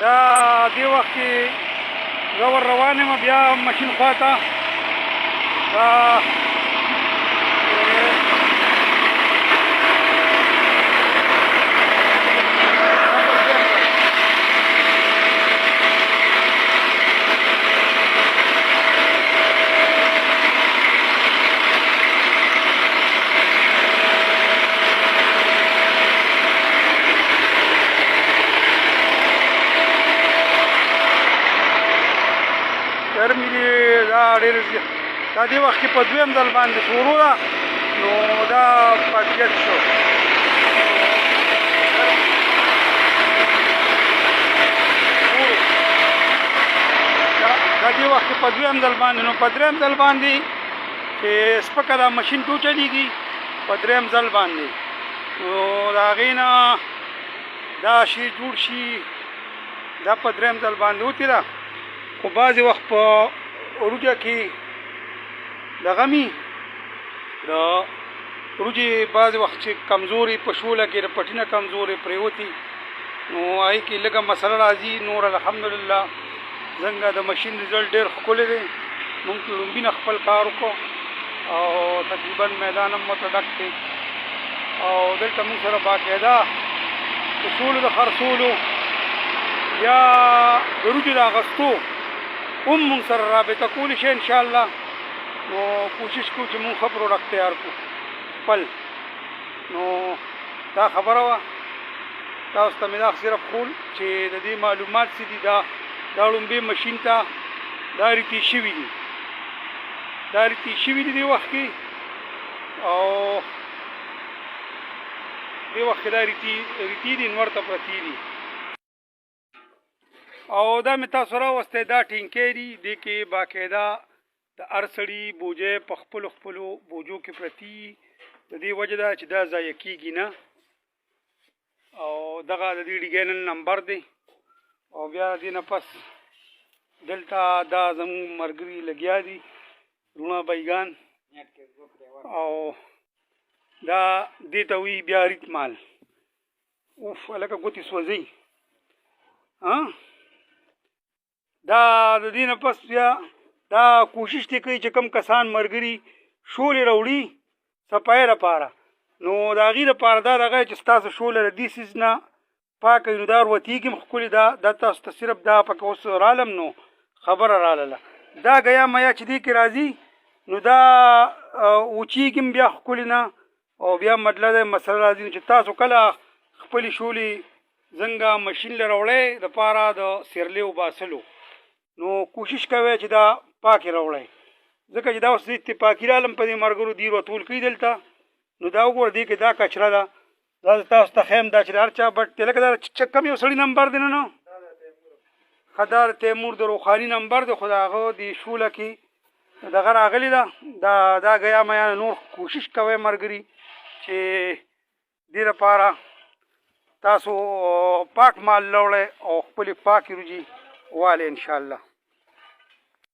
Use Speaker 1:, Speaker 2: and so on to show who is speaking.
Speaker 1: دا دې وخت کې زه ور روان یم بیا ماشین خواته ګرمي دي دا ډېر دا دې وخت کې په دویم ځل باندې شروع ده نو دا پاکیت شو دا دې وخت کې په دویم ځل باندې نو په دریم ځل باندې چې سپکه دا ماشین ټو چلېږي په دریم ځل باندې نو د هغې نه دا شي جوړ شي دا په دریم ځل باندې وتې ده خو بعضې وخت په وروجه کې دغه مي د وروجې بعضې وخت چې کمزورې په شوله کې د پټي نه کمزورې پرېوتې نو هغې کې لږه مسله راځي نور الحمدلله څنګه د ماشین رزلټ ډېر ښکلی دی مونږ لومبي نه خپل کار وکړو او تقریبا میدان هم ورته ډک دی او دلته مونږ سره باقاعده د شولو د خرڅولو یا د وروجو د اخیستو هم مونږ سره رابطه کولی شي انشاءالله نو کوشش کوو چې مونږ ښه پروډکټ تیار کړو خپل نو دا خبره وه تاسو ته مې دا صرف ښول چې د دې معلومات څه دي دا لومبې ماشین ته دا ریتې شوي دي دا ریتې شوي دي دې وخت کې او دې وخت کې دا ریتې دي نور ته پرتې دي او دا مې تاسو راوستی دا ټینکۍ دي دې کې باقاعده د هر سړي بوجۍ په خپلو بوجو کې پرتې د دې وجه ده چې دا ضایع کېږي نه او دغه د دې ډیګۍ نن نمبر دی او بیا دې نه پس دلته دا زموږ ملګري لګیا دي رونه بیګان او دا دې ته وایي بیا ریت مال اوف هلکه ګوتې سوځوي دا د دې نه پس بیا دا کوشش دې کوي چې کوم کسان ملګري شولې راوړي صفایۍ لپاره نو د هغې لپاره دا دغه چې ستاسو شوله د دې څیز نه پاکه وي نو دا وروتېږي هم ښکلې دا تاسو ته صرف دا پکې اوس رالم نو خبره رالاله دا ګیا میا چې دې کې راځي نو دا وچېږي هم بیا ښکلې نه او بیا مطلب دی مسله راځي چې تاسو کله خپلې شولې څنګه ماشین له راوړئ دپاره د سیرلې وباسلو نو کوشش کوئ چې دا پاکې راوړئ ځکه چې دا اوس اتفاقي رالم په دې ملګرو دې راټول کړي دلته نو دا وګوره دې کې دا کچره ده دا تاسو ته ښیم دا چې د هر چا بټ دی لکه دا کم یو سړي نمبر دی نه ښه دا تیمور د روخاني نمبر دی خو د هغه دې شوله کې دغه راغلې ده دا ګیا میانه نور کوشش کوئ ملګري چې دې لپاره تاسو پاک مال راوړئ او خپلې پاکې روجي والئ انشاءالله